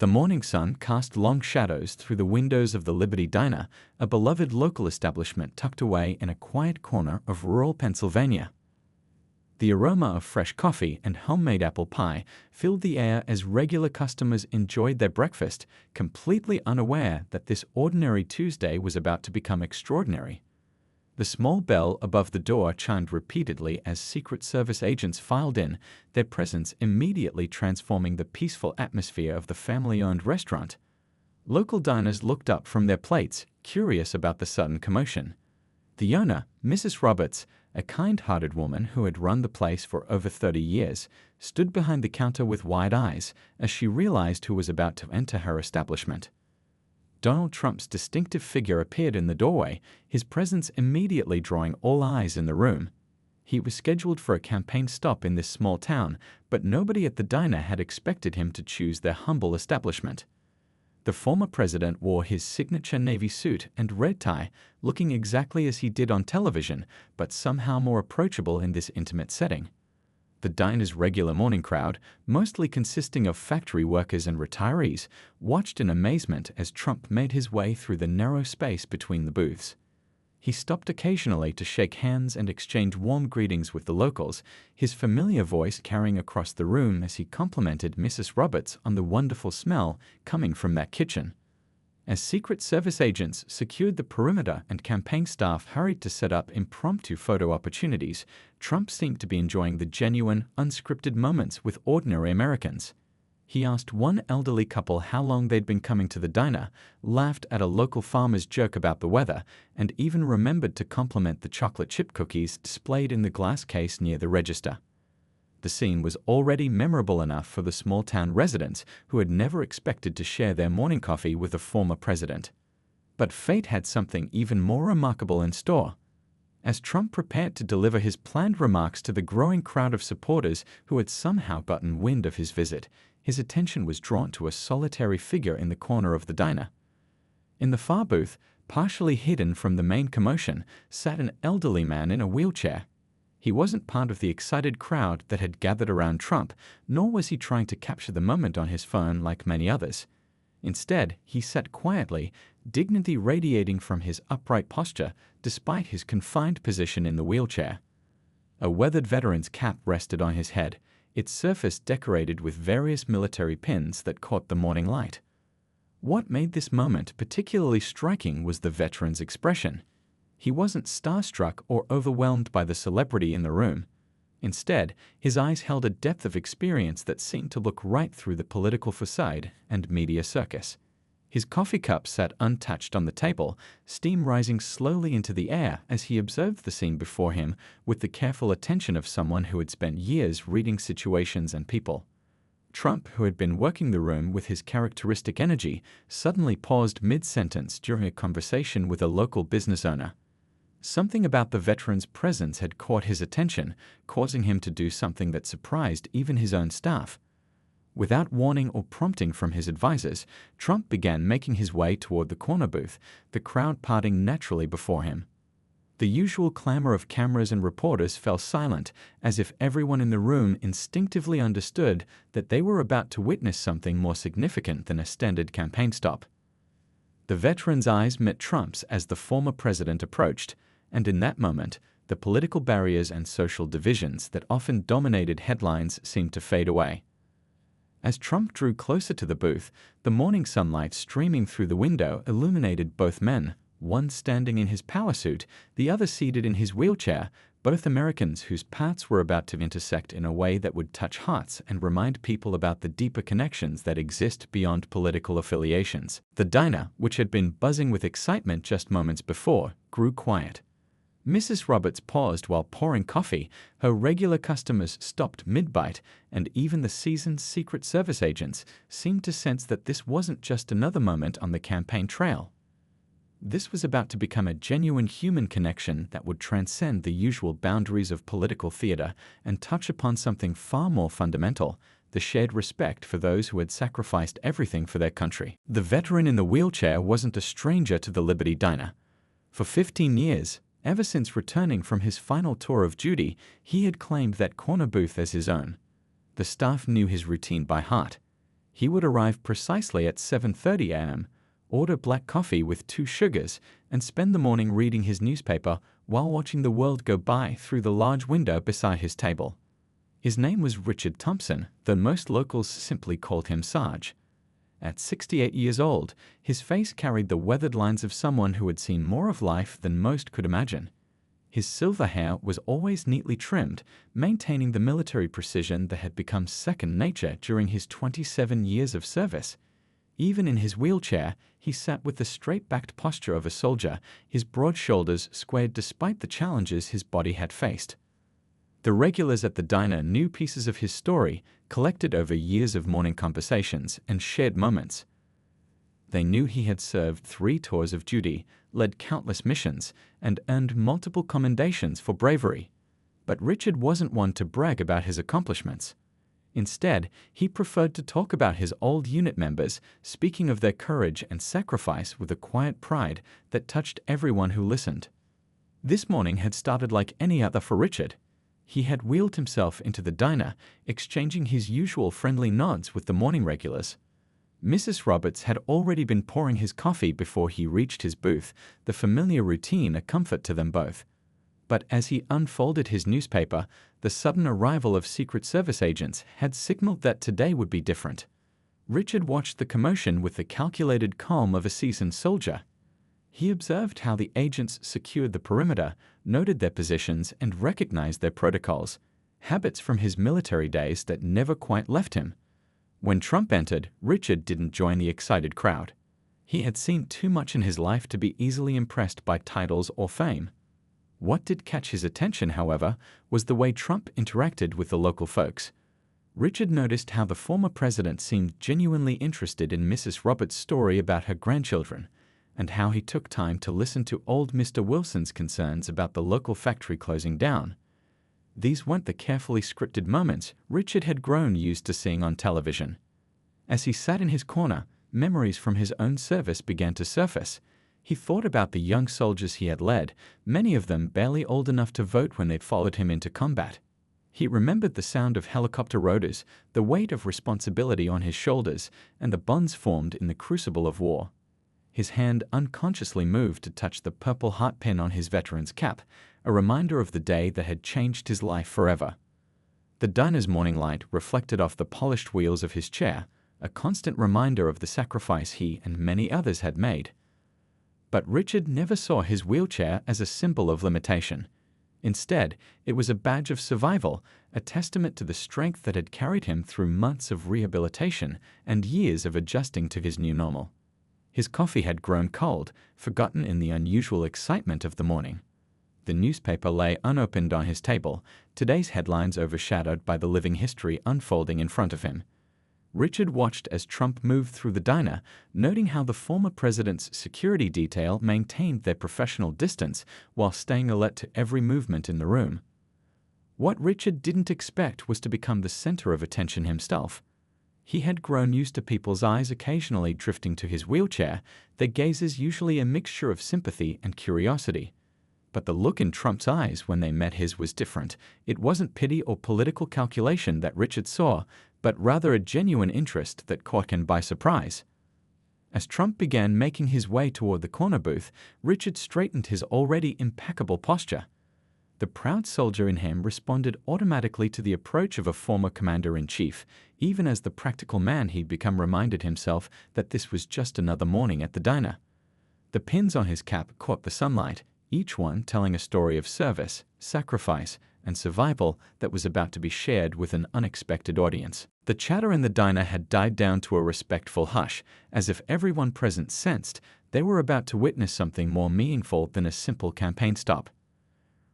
The morning sun cast long shadows through the windows of the Liberty Diner, a beloved local establishment tucked away in a quiet corner of rural Pennsylvania. The aroma of fresh coffee and homemade apple pie filled the air as regular customers enjoyed their breakfast, completely unaware that this ordinary Tuesday was about to become extraordinary. The small bell above the door chimed repeatedly as Secret Service agents filed in, their presence immediately transforming the peaceful atmosphere of the family-owned restaurant. Local diners looked up from their plates, curious about the sudden commotion. The owner, Mrs. Roberts, a kind-hearted woman who had run the place for over 30 years, stood behind the counter with wide eyes as she realized who was about to enter her establishment. Donald Trump's distinctive figure appeared in the doorway, his presence immediately drawing all eyes in the room. He was scheduled for a campaign stop in this small town, but nobody at the diner had expected him to choose their humble establishment. The former president wore his signature navy suit and red tie, looking exactly as he did on television, but somehow more approachable in this intimate setting. The diner's regular morning crowd, mostly consisting of factory workers and retirees, watched in amazement as Trump made his way through the narrow space between the booths. He stopped occasionally to shake hands and exchange warm greetings with the locals, his familiar voice carrying across the room as he complimented Mrs. Roberts on the wonderful smell coming from that kitchen. As Secret Service agents secured the perimeter and campaign staff hurried to set up impromptu photo opportunities, Trump seemed to be enjoying the genuine, unscripted moments with ordinary Americans. He asked one elderly couple how long they'd been coming to the diner, laughed at a local farmer's joke about the weather, and even remembered to compliment the chocolate chip cookies displayed in the glass case near the register. The scene was already memorable enough for the small-town residents who had never expected to share their morning coffee with a former president. But fate had something even more remarkable in store. As Trump prepared to deliver his planned remarks to the growing crowd of supporters who had somehow gotten wind of his visit, his attention was drawn to a solitary figure in the corner of the diner. In the far booth, partially hidden from the main commotion, sat an elderly man in a wheelchair. He wasn't part of the excited crowd that had gathered around Trump, nor was he trying to capture the moment on his phone like many others. Instead, he sat quietly, dignity radiating from his upright posture despite his confined position in the wheelchair. A weathered veteran's cap rested on his head, its surface decorated with various military pins that caught the morning light. What made this moment particularly striking was the veteran's expression. He wasn't starstruck or overwhelmed by the celebrity in the room. Instead, his eyes held a depth of experience that seemed to look right through the political facade and media circus. His coffee cup sat untouched on the table, steam rising slowly into the air as he observed the scene before him with the careful attention of someone who had spent years reading situations and people. Trump, who had been working the room with his characteristic energy, suddenly paused mid-sentence during a conversation with a local business owner. Something about the veteran's presence had caught his attention, causing him to do something that surprised even his own staff. Without warning or prompting from his advisors, Trump began making his way toward the corner booth, the crowd parting naturally before him. The usual clamor of cameras and reporters fell silent, as if everyone in the room instinctively understood that they were about to witness something more significant than a standard campaign stop. The veteran's eyes met Trump's as the former president approached, and in that moment, the political barriers and social divisions that often dominated headlines seemed to fade away. As Trump drew closer to the booth, the morning sunlight streaming through the window illuminated both men, one standing in his power suit, the other seated in his wheelchair, both Americans whose paths were about to intersect in a way that would touch hearts and remind people about the deeper connections that exist beyond political affiliations. The diner, which had been buzzing with excitement just moments before, grew quiet. Mrs. Roberts paused while pouring coffee, her regular customers stopped mid-bite, and even the seasoned Secret Service agents seemed to sense that this wasn't just another moment on the campaign trail. This was about to become a genuine human connection that would transcend the usual boundaries of political theater and touch upon something far more fundamental, the shared respect for those who had sacrificed everything for their country. The veteran in the wheelchair wasn't a stranger to the Liberty Diner. For 15 years, ever since returning from his final tour of duty, he had claimed that corner booth as his own. The staff knew his routine by heart. He would arrive precisely at 7:30 a.m., order black coffee with 2 sugars, and spend the morning reading his newspaper while watching the world go by through the large window beside his table. His name was Richard Thompson, though most locals simply called him Sarge. At 68 years old, his face carried the weathered lines of someone who had seen more of life than most could imagine. His silver hair was always neatly trimmed, maintaining the military precision that had become second nature during his 27 years of service. Even in his wheelchair, he sat with the straight-backed posture of a soldier, his broad shoulders squared despite the challenges his body had faced. The regulars at the diner knew pieces of his story, collected over years of morning conversations and shared moments. They knew he had served 3 tours of duty, led countless missions, and earned multiple commendations for bravery. But Richard wasn't one to brag about his accomplishments. Instead, he preferred to talk about his old unit members, speaking of their courage and sacrifice with a quiet pride that touched everyone who listened. This morning had started like any other for Richard. He had wheeled himself into the diner, exchanging his usual friendly nods with the morning regulars. Mrs. Roberts had already been pouring his coffee before he reached his booth, the familiar routine a comfort to them both. But as he unfolded his newspaper, the sudden arrival of Secret Service agents had signaled that today would be different. Richard watched the commotion with the calculated calm of a seasoned soldier. He observed how the agents secured the perimeter, noted their positions, and recognized their protocols, habits from his military days that never quite left him. When Trump entered, Richard didn't join the excited crowd. He had seen too much in his life to be easily impressed by titles or fame. What did catch his attention, however, was the way Trump interacted with the local folks. Richard noticed how the former president seemed genuinely interested in Mrs. Roberts' story about her grandchildren, and how he took time to listen to old Mr. Wilson's concerns about the local factory closing down. These weren't the carefully scripted moments Richard had grown used to seeing on television. As he sat in his corner, memories from his own service began to surface. He thought about the young soldiers he had led, many of them barely old enough to vote when they'd followed him into combat. He remembered the sound of helicopter rotors, the weight of responsibility on his shoulders, and the bonds formed in the crucible of war. His hand unconsciously moved to touch the purple heart pin on his veteran's cap, a reminder of the day that had changed his life forever. The diner's morning light reflected off the polished wheels of his chair, a constant reminder of the sacrifice he and many others had made. But Richard never saw his wheelchair as a symbol of limitation. Instead, it was a badge of survival, a testament to the strength that had carried him through months of rehabilitation and years of adjusting to his new normal. His coffee had grown cold, forgotten in the unusual excitement of the morning. The newspaper lay unopened on his table, today's headlines overshadowed by the living history unfolding in front of him. Richard watched as Trump moved through the diner, noting how the former president's security detail maintained their professional distance while staying alert to every movement in the room. What Richard didn't expect was to become the center of attention himself. He had grown used to people's eyes occasionally drifting to his wheelchair, their gazes usually a mixture of sympathy and curiosity. But the look in Trump's eyes when they met his was different. It wasn't pity or political calculation that Richard saw, but rather a genuine interest that caught him by surprise. As Trump began making his way toward the corner booth, Richard straightened his already impeccable posture. The proud soldier in him responded automatically to the approach of a former commander-in-chief, even as the practical man he'd become reminded himself that this was just another morning at the diner. The pins on his cap caught the sunlight, each one telling a story of service, sacrifice, and survival that was about to be shared with an unexpected audience. The chatter in the diner had died down to a respectful hush, as if everyone present sensed they were about to witness something more meaningful than a simple campaign stop.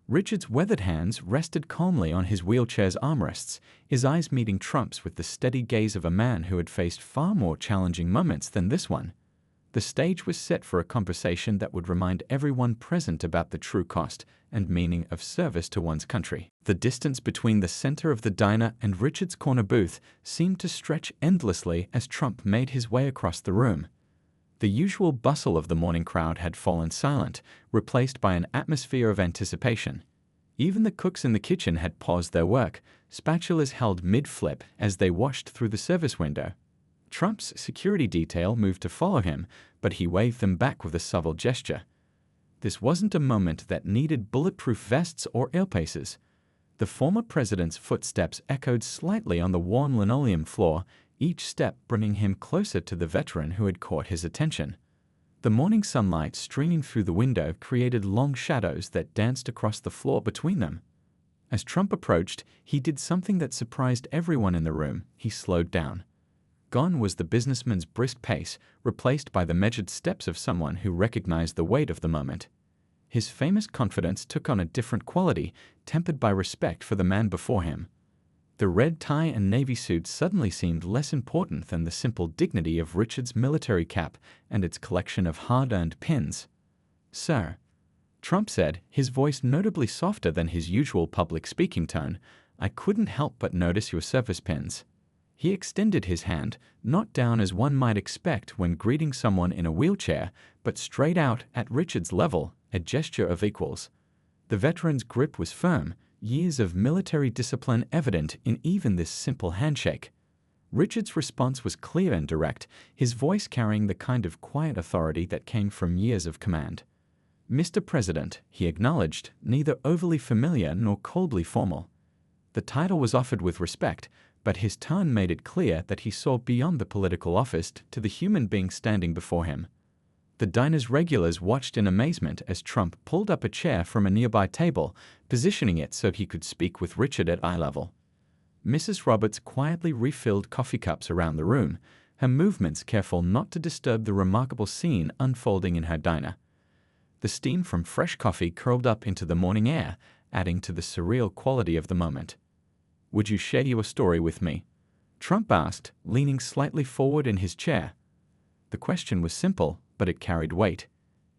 Richard's weathered hands rested calmly on his wheelchair's armrests, his eyes meeting Trump's with the steady gaze of a man who had faced far more challenging moments than this one. The stage was set for a conversation that would remind everyone present about the true cost and meaning of service to one's country. The distance between the center of the diner and Richard's corner booth seemed to stretch endlessly as Trump made his way across the room. The usual bustle of the morning crowd had fallen silent, replaced by an atmosphere of anticipation. Even the cooks in the kitchen had paused their work, spatulas held mid-flip as they watched through the service window. Trump's security detail moved to follow him, but he waved them back with a subtle gesture. This wasn't a moment that needed bulletproof vests or earpieces. The former president's footsteps echoed slightly on the worn linoleum floor, each step bringing him closer to the veteran who had caught his attention. The morning sunlight streaming through the window created long shadows that danced across the floor between them. As Trump approached, he did something that surprised everyone in the room. He slowed down. Gone was the businessman's brisk pace, replaced by the measured steps of someone who recognized the weight of the moment. His famous confidence took on a different quality, tempered by respect for the man before him. The red tie and navy suit suddenly seemed less important than the simple dignity of Richard's military cap and its collection of hard-earned pins. "Sir," Trump said, his voice notably softer than his usual public speaking tone, "I couldn't help but notice your service pins." He extended his hand, not down as one might expect when greeting someone in a wheelchair, but straight out at Richard's level, a gesture of equals. The veteran's grip was firm, years of military discipline evident in even this simple handshake. Richard's response was clear and direct, his voice carrying the kind of quiet authority that came from years of command. "Mr. President," he acknowledged, neither overly familiar nor coldly formal. The title was offered with respect, but his tone made it clear that he saw beyond the political office to the human being standing before him. The diner's regulars watched in amazement as Trump pulled up a chair from a nearby table, positioning it so he could speak with Richard at eye level. Mrs. Roberts quietly refilled coffee cups around the room, her movements careful not to disturb the remarkable scene unfolding in her diner. The steam from fresh coffee curled up into the morning air, adding to the surreal quality of the moment. "Would you share your story with me?" Trump asked, leaning slightly forward in his chair. The question was simple, but it carried weight.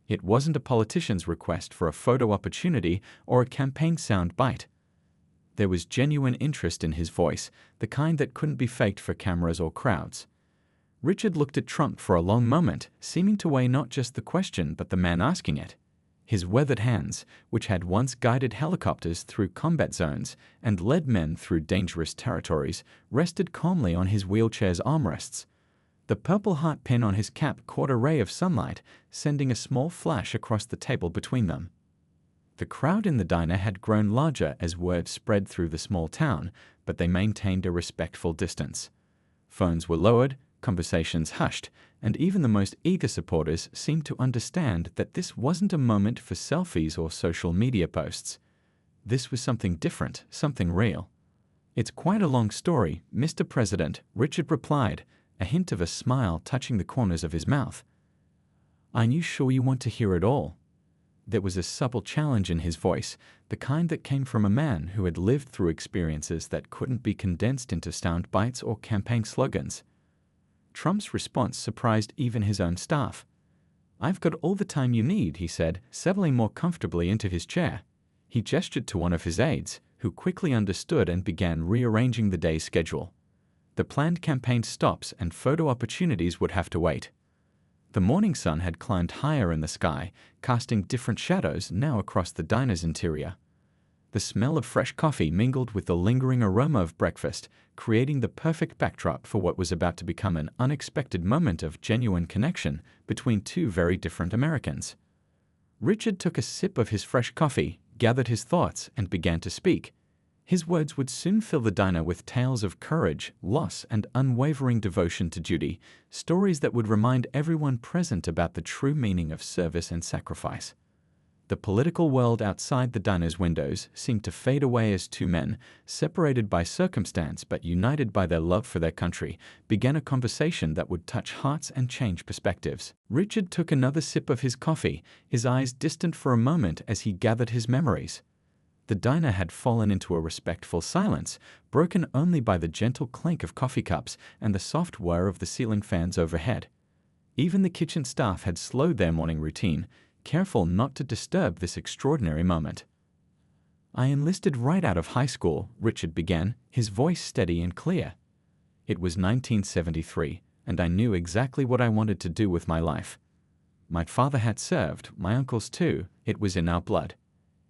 It wasn't a politician's request for a photo opportunity or a campaign sound bite. There was genuine interest in his voice, the kind that couldn't be faked for cameras or crowds. Richard looked at Trump for a long moment, seeming to weigh not just the question but the man asking it. His weathered hands, which had once guided helicopters through combat zones and led men through dangerous territories, rested calmly on his wheelchair's armrests. The Purple Heart pin on his cap caught a ray of sunlight, sending a small flash across the table between them. The crowd in the diner had grown larger as word spread through the small town, but they maintained a respectful distance. Phones were lowered, conversations hushed, and even the most eager supporters seemed to understand that this wasn't a moment for selfies or social media posts. This was something different, something real. "It's quite a long story, Mr. President," Richard replied, a hint of a smile touching the corners of his mouth. "Are you sure you want to hear it all?" There was a subtle challenge in his voice, the kind that came from a man who had lived through experiences that couldn't be condensed into sound bites or campaign slogans. Trump's response surprised even his own staff. "I've got all the time you need," he said, settling more comfortably into his chair. He gestured to one of his aides, who quickly understood and began rearranging the day's schedule. The planned campaign stops and photo opportunities would have to wait. The morning sun had climbed higher in the sky, casting different shadows now across the diner's interior. The smell of fresh coffee mingled with the lingering aroma of breakfast, creating the perfect backdrop for what was about to become an unexpected moment of genuine connection between two very different Americans. Richard took a sip of his fresh coffee, gathered his thoughts, and began to speak. His words would soon fill the diner with tales of courage, loss, and unwavering devotion to duty, stories that would remind everyone present about the true meaning of service and sacrifice. The political world outside the diner's windows seemed to fade away as two men, separated by circumstance but united by their love for their country, began a conversation that would touch hearts and change perspectives. Richard took another sip of his coffee, his eyes distant for a moment as he gathered his memories. The diner had fallen into a respectful silence, broken only by the gentle clink of coffee cups and the soft whir of the ceiling fans overhead. Even the kitchen staff had slowed their morning routine, careful not to disturb this extraordinary moment. "I enlisted right out of high school," Richard began, his voice steady and clear. "It was 1973, and I knew exactly what I wanted to do with my life. My father had served, my uncles too, it was in our blood."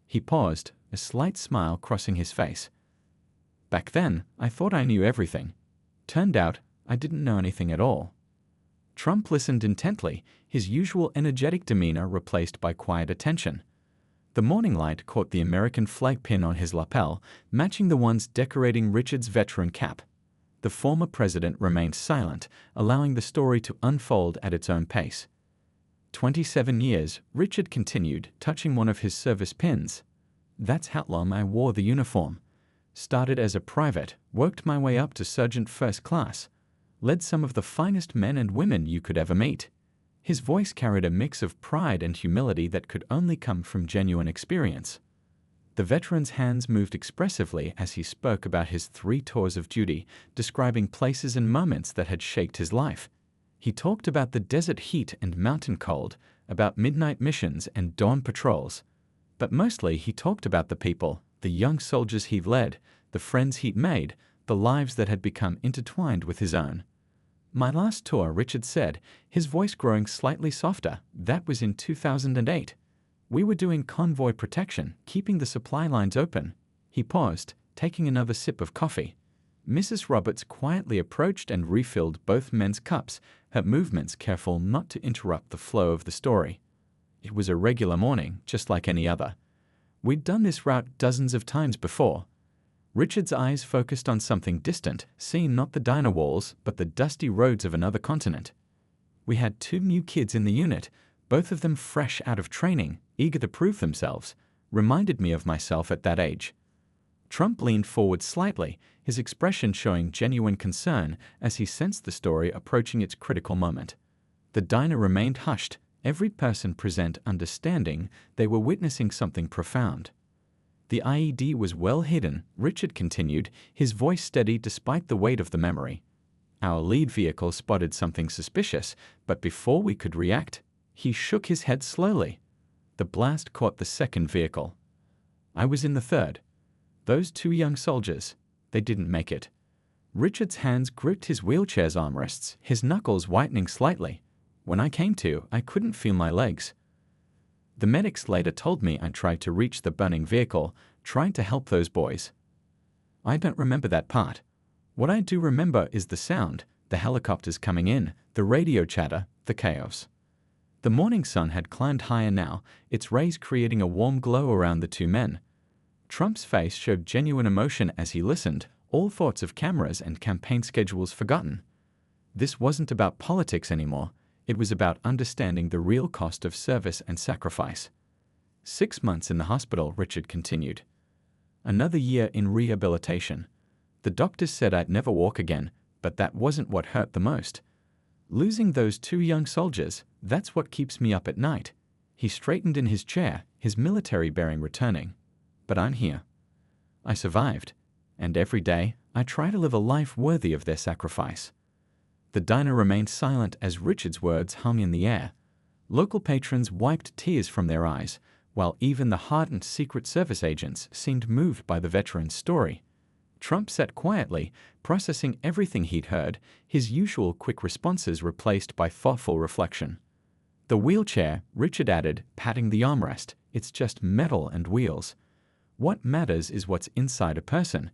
He paused, a slight smile crossing his face. "Back then, I thought I knew everything. Turned out, I didn't know anything at all. Trump listened intently, his usual energetic demeanor replaced by quiet attention. The morning light caught the American flag pin on his lapel, matching the ones decorating Richard's veteran cap. The former president remained silent, allowing the story to unfold at its own pace. 27 years, Richard continued, touching one of his service pins. That's how long I wore the uniform. Started as a private, worked my way up to sergeant first class. Led some of the finest men and women you could ever meet. His voice carried a mix of pride and humility that could only come from genuine experience. The veteran's hands moved expressively as he spoke about his 3 tours of duty, describing places and moments that had shaped his life. He talked about the desert heat and mountain cold, about midnight missions and dawn patrols. But mostly he talked about the people, the young soldiers he'd led, the friends he'd made, the lives that had become intertwined with his own. My last tour, Richard said, his voice growing slightly softer, that was in 2008. We were doing convoy protection, keeping the supply lines open. He paused, taking another sip of coffee. Mrs. Roberts quietly approached and refilled both men's cups, her movements careful not to interrupt the flow of the story. It was a regular morning, just like any other. We'd done this route dozens of times before. Richard's eyes focused on something distant, seeing not the diner walls, but the dusty roads of another continent. We had 2 new kids in the unit, both of them fresh out of training, eager to prove themselves, reminded me of myself at that age. Trump leaned forward slightly, his expression showing genuine concern as he sensed the story approaching its critical moment. The diner remained hushed, every person present understanding they were witnessing something profound. The IED was well hidden, Richard continued, his voice steady despite the weight of the memory. Our lead vehicle spotted something suspicious, but before we could react, he shook his head slowly. The blast caught the second vehicle. I was in the third. Those 2 young soldiers, they didn't make it. Richard's hands gripped his wheelchair's armrests, his knuckles whitening slightly. When I came to, I couldn't feel my legs. The medics later told me I tried to reach the burning vehicle, trying to help those boys. I don't remember that part. What I do remember is the sound, the helicopters coming in, the radio chatter, the chaos. The morning sun had climbed higher now, its rays creating a warm glow around the 2 men. Trump's face showed genuine emotion as he listened, all thoughts of cameras and campaign schedules forgotten. This wasn't about politics anymore. It was about understanding the real cost of service and sacrifice. 6 months in the hospital, Richard continued. Another year in rehabilitation. The doctors said I'd never walk again, but that wasn't what hurt the most. Losing those 2 young soldiers, that's what keeps me up at night. He straightened in his chair, his military bearing returning. But I'm here. I survived, and every day I try to live a life worthy of their sacrifice. The diner remained silent as Richard's words hung in the air. Local patrons wiped tears from their eyes, while even the hardened Secret Service agents seemed moved by the veteran's story. Trump sat quietly, processing everything he'd heard, his usual quick responses replaced by thoughtful reflection. The wheelchair, Richard added, patting the armrest, it's just metal and wheels. What matters is what's inside a person.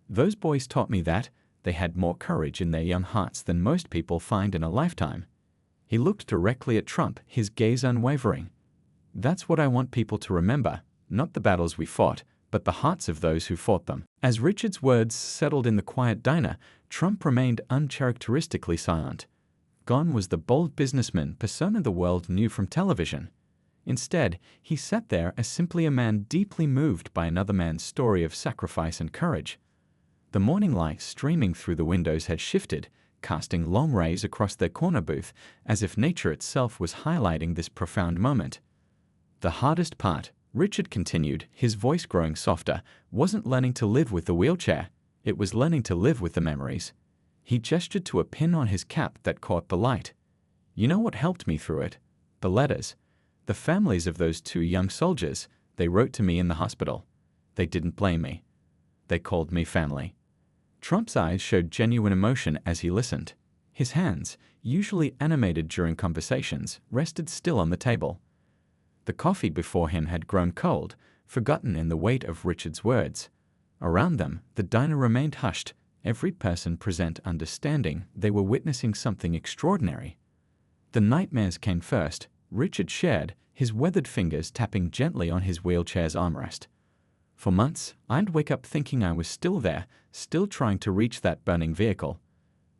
Those boys taught me that. They had more courage in their young hearts than most people find in a lifetime. He looked directly at Trump, his gaze unwavering. That's what I want people to remember, not the battles we fought, but the hearts of those who fought them. As Richard's words settled in the quiet diner, Trump remained uncharacteristically silent. Gone was the bold businessman persona the world knew from television. Instead, he sat there as simply a man deeply moved by another man's story of sacrifice and courage. The morning light streaming through the windows had shifted, casting long rays across their corner booth, as if nature itself was highlighting this profound moment. The hardest part, Richard continued, his voice growing softer, wasn't learning to live with the wheelchair. It was learning to live with the memories. He gestured to a pin on his cap that caught the light. You know what helped me through it? The letters. The families of those 2 young soldiers, they wrote to me in the hospital. They didn't blame me. They called me family. Trump's eyes showed genuine emotion as he listened. His hands, usually animated during conversations, rested still on the table. The coffee before him had grown cold, forgotten in the weight of Richard's words. Around them, the diner remained hushed, Every person present understanding they were witnessing something extraordinary. The nightmares came first. Richard shared, his weathered fingers tapping gently on his wheelchair's armrest. For months, I'd wake up thinking I was still there, still trying to reach that burning vehicle.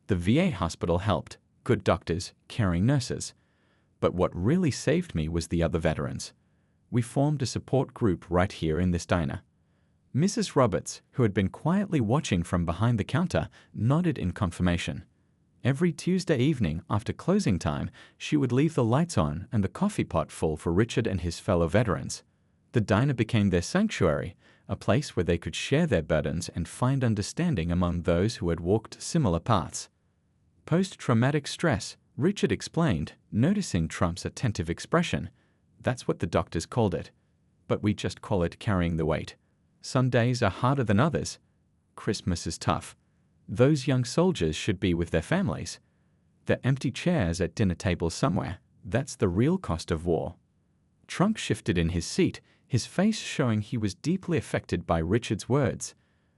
The VA hospital helped, good doctors, caring nurses. But what really saved me was the other veterans. We formed a support group right here in this diner. Mrs. Roberts, who had been quietly watching from behind the counter, nodded in confirmation. Every Tuesday evening after closing time, she would leave the lights on and the coffee pot full for Richard and his fellow veterans. The diner became their sanctuary, a place where they could share their burdens and find understanding among those who had walked similar paths. Post-traumatic stress, Richard explained, noticing Trump's attentive expression. That's what the doctors called it. But we just call it carrying the weight. Some days are harder than others. Christmas is tough. Those young soldiers should be with their families. The empty chairs at dinner tables somewhere. That's the real cost of war. Trump shifted in his seat, his face showing he was deeply affected by Richard's words.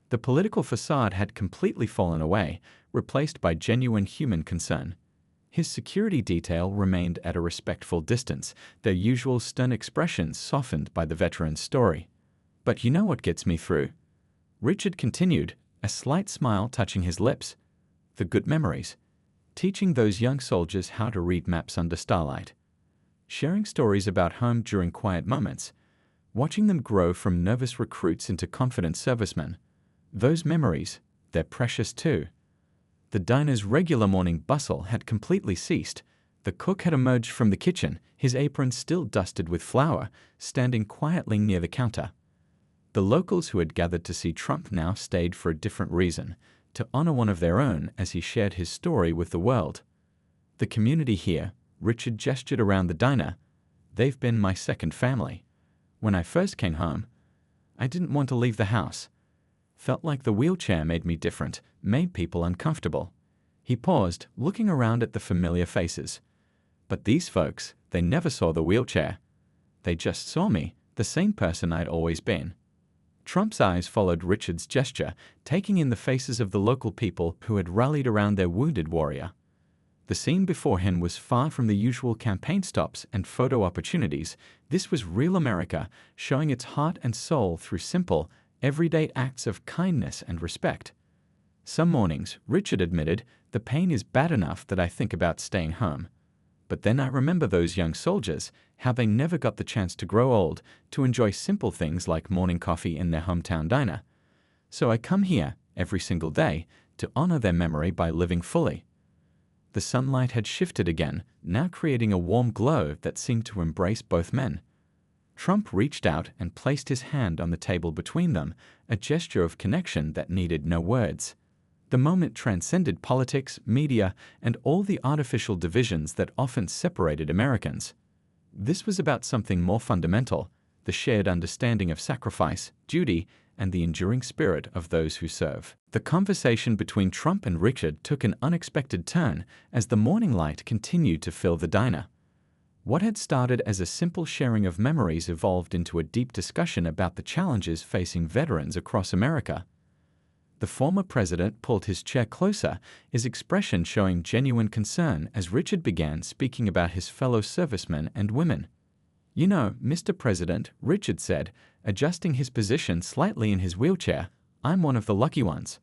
The political facade had completely fallen away, replaced by genuine human concern. His security detail remained at a respectful distance, their usual stern expressions softened by the veteran's story. But you know what gets me through? Richard continued, a slight smile touching his lips. The good memories. Teaching those young soldiers how to read maps under starlight. Sharing stories about home during quiet moments. Watching them grow from nervous recruits into confident servicemen. Those memories, they're precious too. The diner's regular morning bustle had completely ceased. The cook had emerged from the kitchen, his apron still dusted with flour, standing quietly near the counter. The locals who had gathered to see Trump now stayed for a different reason, to honor one of their own as he shared his story with the world. The community here, Richard gestured around the diner, they've been my second family. When I first came home, I didn't want to leave the house. Felt like the wheelchair made me different, made people uncomfortable. He paused, looking around at the familiar faces. But these folks, they never saw the wheelchair. They just saw me, the same person I'd always been. Trump's eyes followed Richard's gesture, taking in the faces of the local people who had rallied around their wounded warrior. The scene before him was far from the usual campaign stops and photo opportunities. This was real America, showing its heart and soul through simple, everyday acts of kindness and respect. Some mornings, Richard admitted, the pain is bad enough that I think about staying home. But then I remember those young soldiers, how they never got the chance to grow old, to enjoy simple things like morning coffee in their hometown diner. So I come here, every single day, to honor their memory by living fully. The sunlight had shifted again, now creating a warm glow that seemed to embrace both men. Trump reached out and placed his hand on the table between them, a gesture of connection that needed no words. The moment transcended politics, media, and all the artificial divisions that often separated Americans. This was about something more fundamental, the shared understanding of sacrifice, duty, and the enduring spirit of those who serve. The conversation between Trump and Richard took an unexpected turn as the morning light continued to fill the diner. What had started as a simple sharing of memories evolved into a deep discussion about the challenges facing veterans across America. The former president pulled his chair closer, his expression showing genuine concern as Richard began speaking about his fellow servicemen and women. You know, Mr. President, Richard said, adjusting his position slightly in his wheelchair, I'm one of the lucky ones.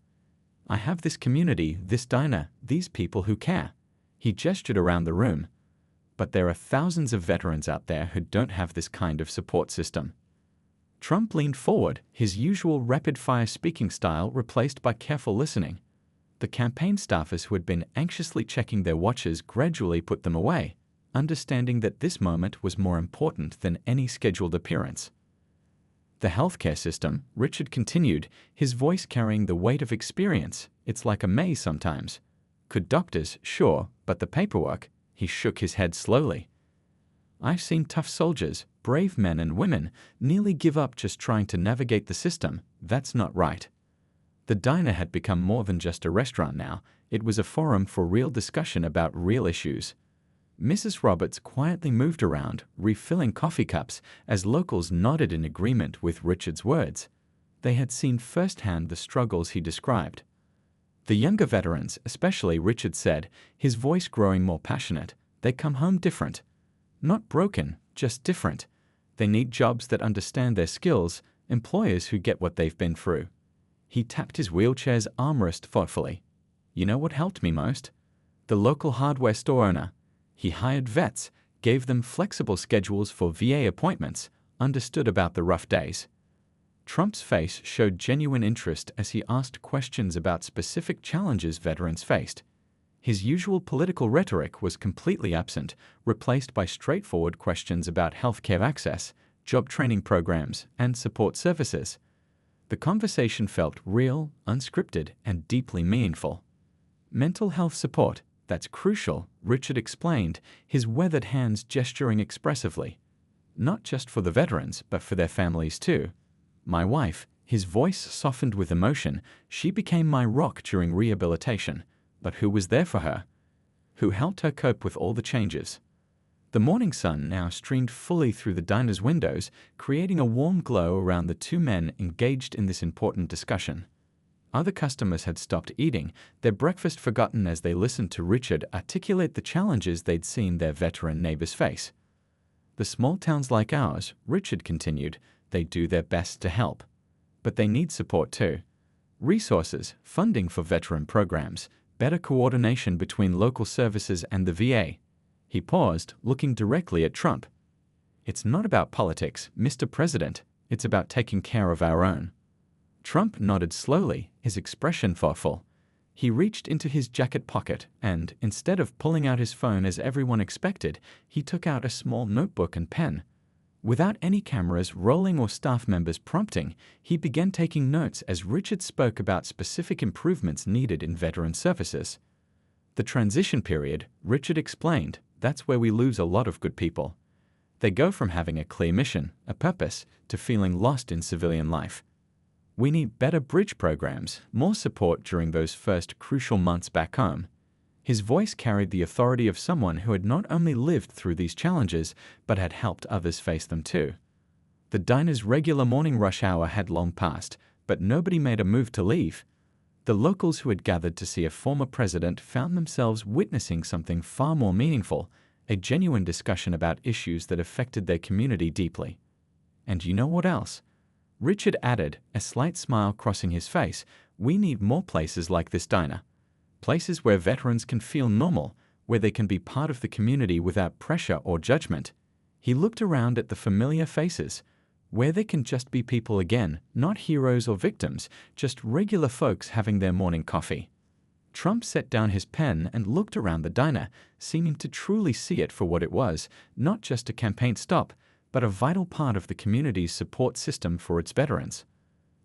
I have this community, this diner, these people who care. He gestured around the room. But there are thousands of veterans out there who don't have this kind of support system. Trump leaned forward, his usual rapid-fire speaking style replaced by careful listening. The campaign staffers who had been anxiously checking their watches gradually put them away, understanding that this moment was more important than any scheduled appearance. The healthcare system, Richard continued, his voice carrying the weight of experience. It's like a maze sometimes. Could doctors, sure, but the paperwork, he shook his head slowly. I've seen tough soldiers, brave men and women, nearly give up just trying to navigate the system. That's not right. The diner had become more than just a restaurant now. It was a forum for real discussion about real issues. Mrs. Roberts quietly moved around, refilling coffee cups as locals nodded in agreement with Richard's words. They had seen firsthand the struggles he described. The younger veterans, especially Richard said, his voice growing more passionate, they come home different. Not broken, just different. They need jobs that understand their skills, employers who get what they've been through. He tapped his wheelchair's armrest thoughtfully. You know what helped me most? The local hardware store owner. He hired vets, gave them flexible schedules for VA appointments, understood about the rough days. Trump's face showed genuine interest as he asked questions about specific challenges veterans faced. His usual political rhetoric was completely absent, replaced by straightforward questions about healthcare access, job training programs, and support services. The conversation felt real, unscripted, and deeply meaningful. Mental health support, that's crucial, Richard explained, his weathered hands gesturing expressively. Not just for the veterans, but for their families too. My wife, his voice softened with emotion, she became my rock during rehabilitation. But who was there for her? Who helped her cope with all the changes? The morning sun now streamed fully through the diner's windows, creating a warm glow around the two men engaged in this important discussion. Other customers had stopped eating, their breakfast forgotten as they listened to Richard articulate the challenges they'd seen their veteran neighbors face. The small towns like ours, Richard continued, they do their best to help. But they need support too. Resources, funding for veteran programs, better coordination between local services and the VA. He paused, looking directly at Trump. It's not about politics, Mr. President. It's about taking care of our own. Trump nodded slowly, his expression thoughtful. He reached into his jacket pocket and, instead of pulling out his phone as everyone expected, he took out a small notebook and pen. Without any cameras rolling or staff members prompting, he began taking notes as Richard spoke about specific improvements needed in veteran services. The transition period, Richard explained, that's where we lose a lot of good people. They go from having a clear mission, a purpose, to feeling lost in civilian life. We need better bridge programs, more support during those first crucial months back home. His voice carried the authority of someone who had not only lived through these challenges, but had helped others face them too. The diner's regular morning rush hour had long passed, but nobody made a move to leave. The locals who had gathered to see a former president found themselves witnessing something far more meaningful, a genuine discussion about issues that affected their community deeply. And you know what else? Richard added, a slight smile crossing his face, we need more places like this diner. Places where veterans can feel normal, where they can be part of the community without pressure or judgment. He looked around at the familiar faces, where they can just be people again, not heroes or victims, just regular folks having their morning coffee. Trump set down his pen and looked around the diner, seeming to truly see it for what it was, not just a campaign stop, but a vital part of the community's support system for its veterans.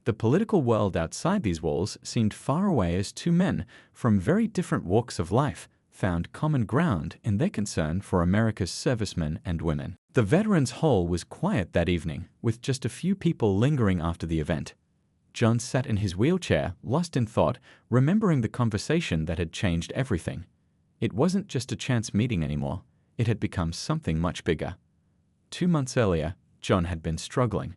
The political world outside these walls seemed far away as two men, from very different walks of life, found common ground in their concern for America's servicemen and women. The Veterans Hall was quiet that evening, with just a few people lingering after the event. John sat in his wheelchair, lost in thought, remembering the conversation that had changed everything. It wasn't just a chance meeting anymore. It had become something much bigger. 2 months earlier, John had been struggling.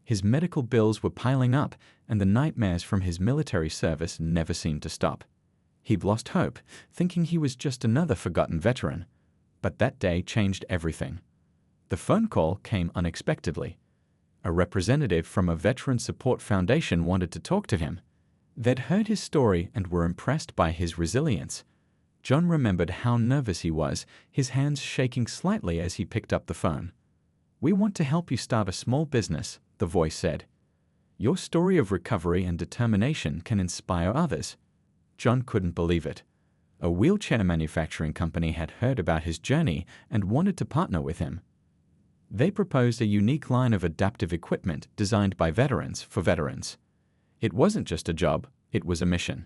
His medical bills were piling up, and the nightmares from his military service never seemed to stop. He'd lost hope, thinking he was just another forgotten veteran. But that day changed everything. The phone call came unexpectedly. A representative from a veteran support foundation wanted to talk to him. They'd heard his story and were impressed by his resilience. John remembered how nervous he was, his hands shaking slightly as he picked up the phone. "We want to help you start a small business," the voice said. "Your story of recovery and determination can inspire others." John couldn't believe it. A wheelchair manufacturing company had heard about his journey and wanted to partner with him. They proposed a unique line of adaptive equipment designed by veterans for veterans. It wasn't just a job, it was a mission.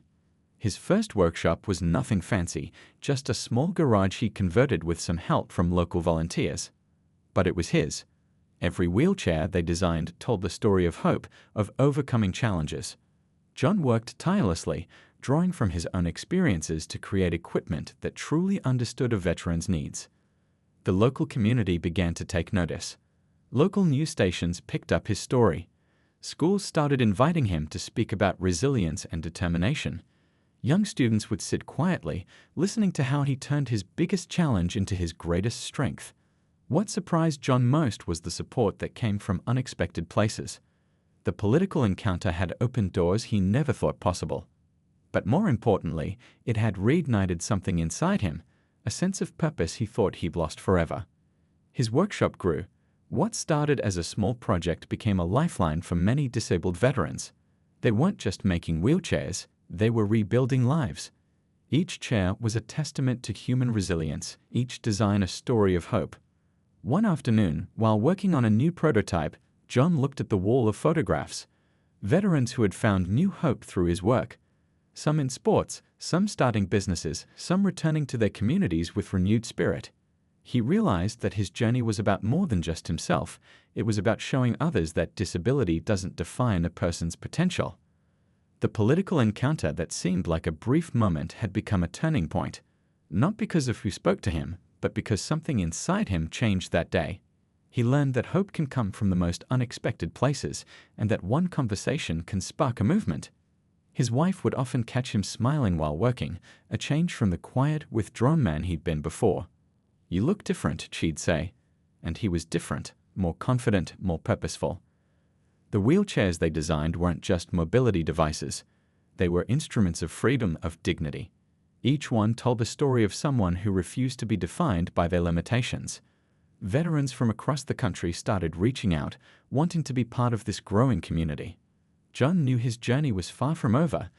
His first workshop was nothing fancy, just a small garage he converted with some help from local volunteers. But it was his. Every wheelchair they designed told the story of hope, of overcoming challenges. John worked tirelessly, drawing from his own experiences to create equipment that truly understood a veteran's needs. The local community began to take notice. Local news stations picked up his story. Schools started inviting him to speak about resilience and determination. Young students would sit quietly, listening to how he turned his biggest challenge into his greatest strength. What surprised John most was the support that came from unexpected places. The political encounter had opened doors he never thought possible. But more importantly, it had reignited something inside him, a sense of purpose he thought he'd lost forever. His workshop grew. What started as a small project became a lifeline for many disabled veterans. They weren't just making wheelchairs, they were rebuilding lives. Each chair was a testament to human resilience, each design a story of hope. One afternoon, while working on a new prototype, John looked at the wall of photographs. Veterans who had found new hope through his work. Some in sports, some starting businesses, some returning to their communities with renewed spirit. He realized that his journey was about more than just himself. It was about showing others that disability doesn't define a person's potential. The political encounter that seemed like a brief moment had become a turning point, not because of who spoke to him, but because something inside him changed that day. He learned that hope can come from the most unexpected places, and that one conversation can spark a movement. His wife would often catch him smiling while working, a change from the quiet, withdrawn man he'd been before. "You look different," she'd say. And he was different, more confident, more purposeful. The wheelchairs they designed weren't just mobility devices. They were instruments of freedom, of dignity. Each one told the story of someone who refused to be defined by their limitations. Veterans from across the country started reaching out, wanting to be part of this growing community. John knew his journey was far from over,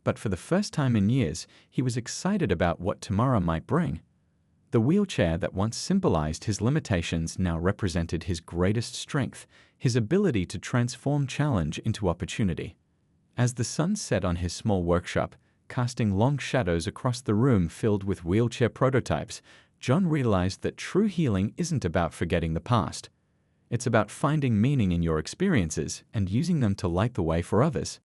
but for the first time in years, he was excited about what tomorrow might bring. The wheelchair that once symbolized his limitations now represented his greatest strength, his ability to transform challenge into opportunity. As the sun set on his small workshop, casting long shadows across the room filled with wheelchair prototypes, John realized that true healing isn't about forgetting the past. It's about finding meaning in your experiences and using them to light the way for others.